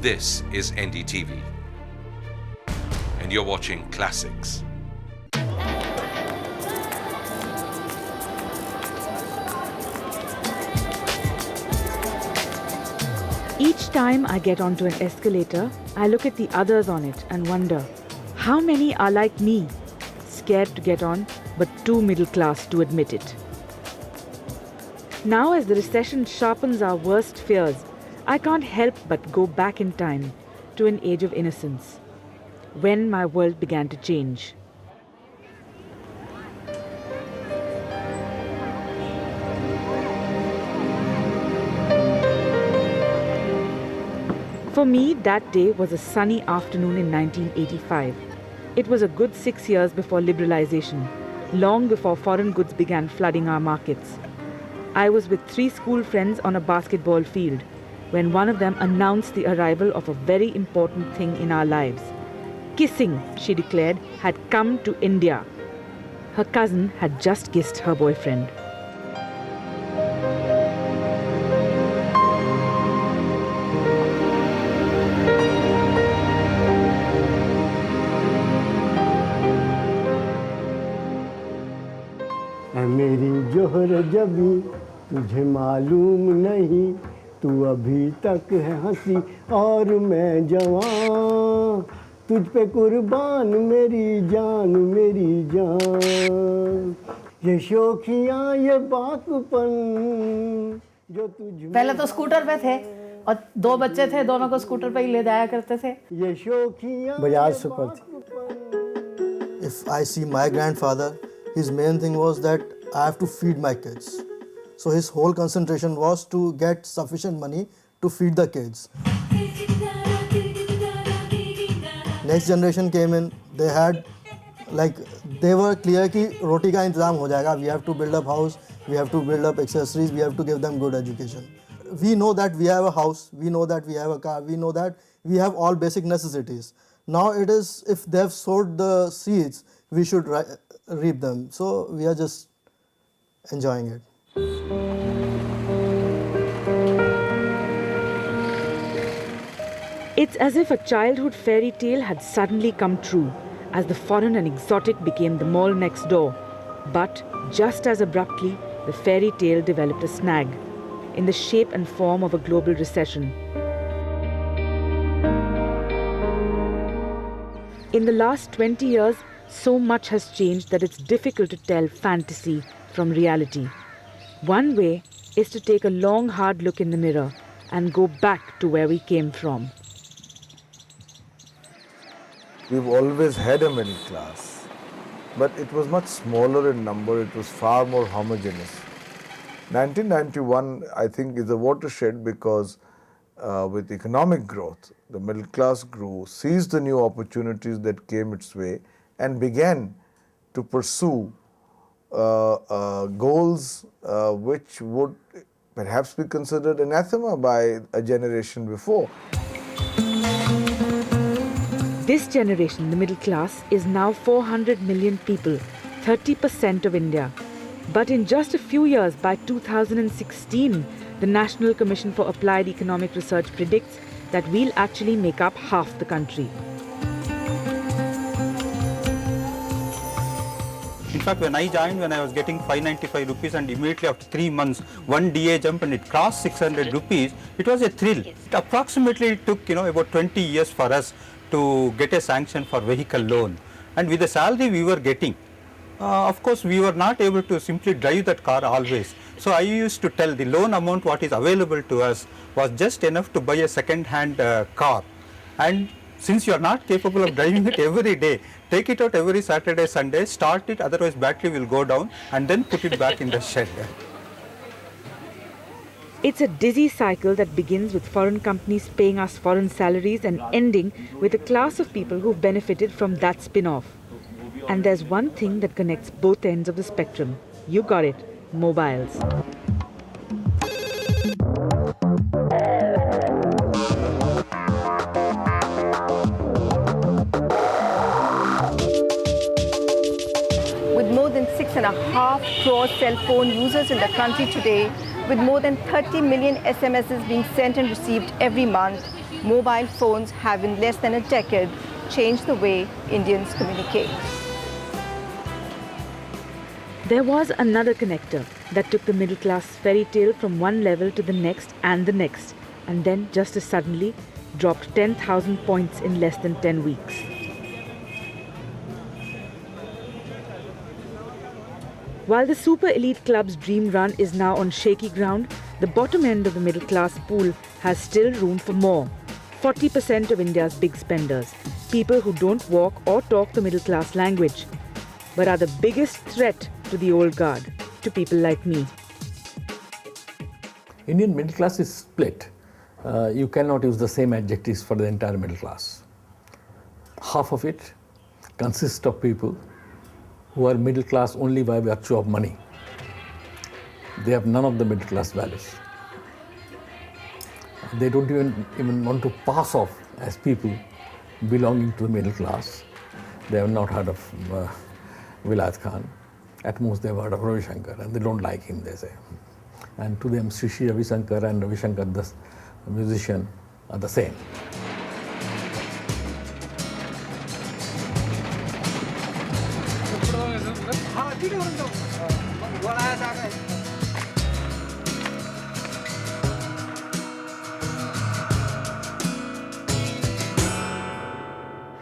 This is NDTV, and you're watching Classics. Each time I get onto an escalator, I look at the others on it and wonder, how many are like me, scared to get on, but too middle class to admit it. Now, as the recession sharpens our worst fears, I can't help but go back in time to an age of innocence, when my world began to change. For me, that day was a sunny afternoon in 1985. It was a good 6 years before liberalization, long before foreign goods began flooding our markets. I was with 3 school friends on a basketball field when one of them announced the arrival of a very important thing in our lives. Kissing, she declared, had come to India. Her cousin had just kissed her boyfriend. मेरी जोहर जबी तुझे मालूम नहीं तू अभी तक है हंसी और मैं जवान तुझ पे कुर्बान मेरी जान ये शौखियाँ ये बातपन जो तुझ पहले तो स्कूटर पे थे और 2 बच्चे थे, दोनों को स्कूटर पे ही ले जाया करते थे। ये शौखियाँ बाजार से पड़ती। If I see my grandfather, his main thing was that I have to feed my kids. So his whole concentration was to get sufficient money to feed the kids. Next generation came in, they were clear कि रोटी का इंतजाम हो जाएगा. We have to build up house, we have to build up accessories, we have to give them good education. We know that we have a house, we know that we have a car, we know that we have all basic necessities. Now it is, if they have sowed the seeds, we should reap them. So we are just enjoying it. It's as if a childhood fairy tale had suddenly come true, as the foreign and exotic became the mall next door. But just as abruptly, the fairy tale developed a snag, in the shape and form of a global recession. In the last 20 years, so much has changed that it's difficult to tell fantasy from reality. One way is to take a long, hard look in the mirror and go back to where we came from. We've always had a middle class, but it was much smaller in number, it was far more homogeneous. 1991, I think, is a watershed because with economic growth, the middle class grew, seized the new opportunities that came its way, and began to pursue goals which would perhaps be considered anathema by a generation before. This generation, the middle class, is now 400 million people, 30% of India. But in just a few years, by 2016, the National Commission for Applied Economic Research predicts that we'll actually make up half the country. In fact, when I joined, when I was getting 595 rupees, and immediately after 3 months, one DA jump and it crossed 600 rupees, it was a thrill. It approximately took, about 20 years for us to get a sanction for vehicle loan. And with the salary we were getting, of course, we were not able to simply drive that car always. So I used to tell the loan amount what is available to us was just enough to buy a second-hand car. And since you are not capable of driving it every day, take it out every Saturday, Sunday, start it, otherwise battery will go down, and then put it back in the shed. It's a dizzy cycle that begins with foreign companies paying us foreign salaries and ending with a class of people who've benefited from that spin-off. And there's one thing that connects both ends of the spectrum. You got it, mobiles. With more than 6.5 crore cell phone users in the country today, with more than 30 million SMSs being sent and received every month, Mobile phones have in less than a decade changed the way Indians communicate. There was another connector that took the middle class fairy tale from one level to the next, and then just as suddenly dropped 10,000 points in less than 10 weeks. While the super elite club's dream run is now on shaky ground, the bottom end of the middle class pool has still room for more. 40% of India's big spenders, people who don't walk or talk the middle class language, but are the biggest threat to the old guard, to people like me. Indian middle class is split. You cannot use the same adjectives for the entire middle class. Half of it consists of people who are middle class only by virtue of money. They have none of the middle class values. They don't even want to pass off as people belonging to the middle class. They have not heard of Vilayat Khan. At most they have heard of Ravi Shankar, and they don't like him, they say. And to them, Sri Ravi Shankar and Ravi Shankar, the musician, are the same.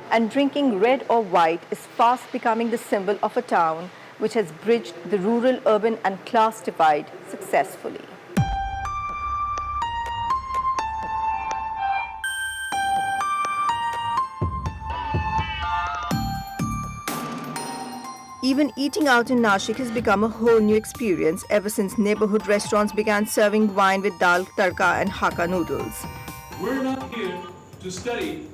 And drinking red or white is fast becoming the symbol of a town which has bridged the rural-urban and class divide successfully. Even eating out in Nashik has become a whole new experience ever since neighborhood restaurants began serving wine with dal tadka and Hakka noodles. We're not here to study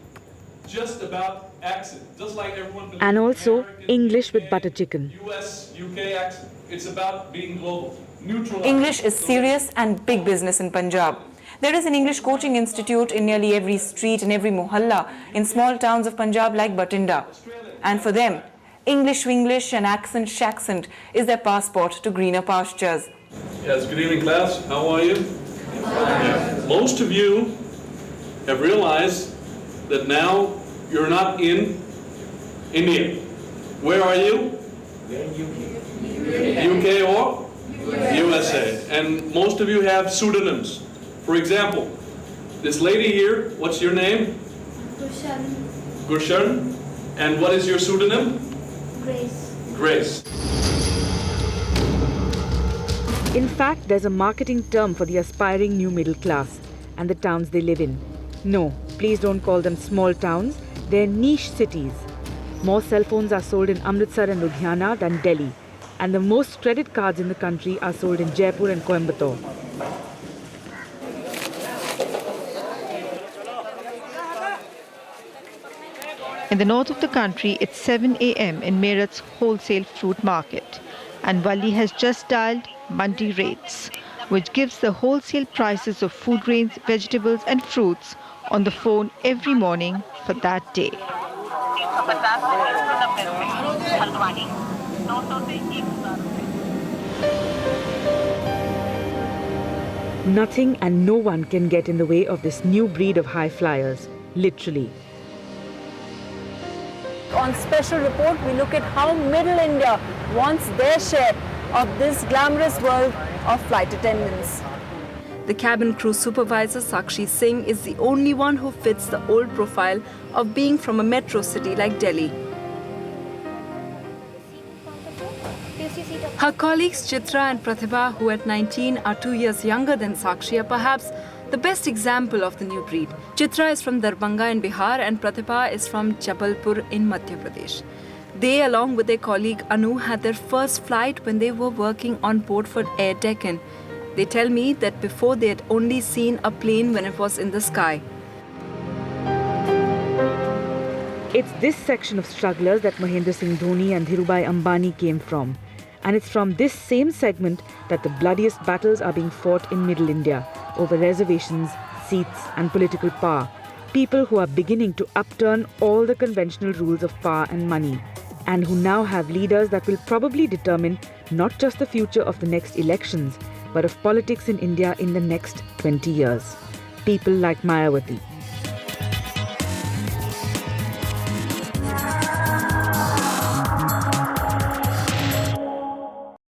just about accent, just like everyone believes. And also American, English with UK, butter chicken. US, UK accent. It's about being global, neutral. English is serious and big business in Punjab. There is an English coaching institute in nearly every street and every mohalla in small towns of Punjab like Batinda. And for them, English and accent is their passport to greener pastures. Yes, good evening, class. How are you? Most of you have realized that now you're not in India. Where are you? UK or? USA. And most of you have pseudonyms. For example, this lady here, what's your name? Gurshan. And what is your pseudonym? Grace. In fact, there's a marketing term for the aspiring new middle class and the towns they live in. No, please don't call them small towns. They're niche cities. More cell phones are sold in Amritsar and Ludhiana than Delhi, and the most credit cards in the country are sold in Jaipur and Coimbatore. In the north of the country, it's 7 a.m. in Meerut's wholesale fruit market, and Valli has just dialed Mandi rates, which gives the wholesale prices of food grains, vegetables and fruits on the phone every morning for that day. Nothing and no one can get in the way of this new breed of high flyers, literally. On Special Report, we look at how Middle India wants their share of this glamorous world of flight attendants. The cabin crew supervisor, Sakshi Singh, is the only one who fits the old profile of being from a metro city like Delhi. Her colleagues Chitra and Pratibha, who at 19 are 2 years younger than Sakshi, are perhaps the best example of the new breed. Chitra is from Darbhanga in Bihar and Pratibha is from Jabalpur in Madhya Pradesh. They, along with their colleague Anu, had their first flight when they were working on board for Air Deccan. They tell me that before they had only seen a plane when it was in the sky. It's this section of strugglers that Mahendra Singh Dhoni and Dhirubhai Ambani came from. And it's from this same segment that the bloodiest battles are being fought in Middle India over reservations, seats and political power. People who are beginning to upturn all the conventional rules of power and money, and who now have leaders that will probably determine not just the future of the next elections, but of politics in India in the next 20 years. People like Mayawati.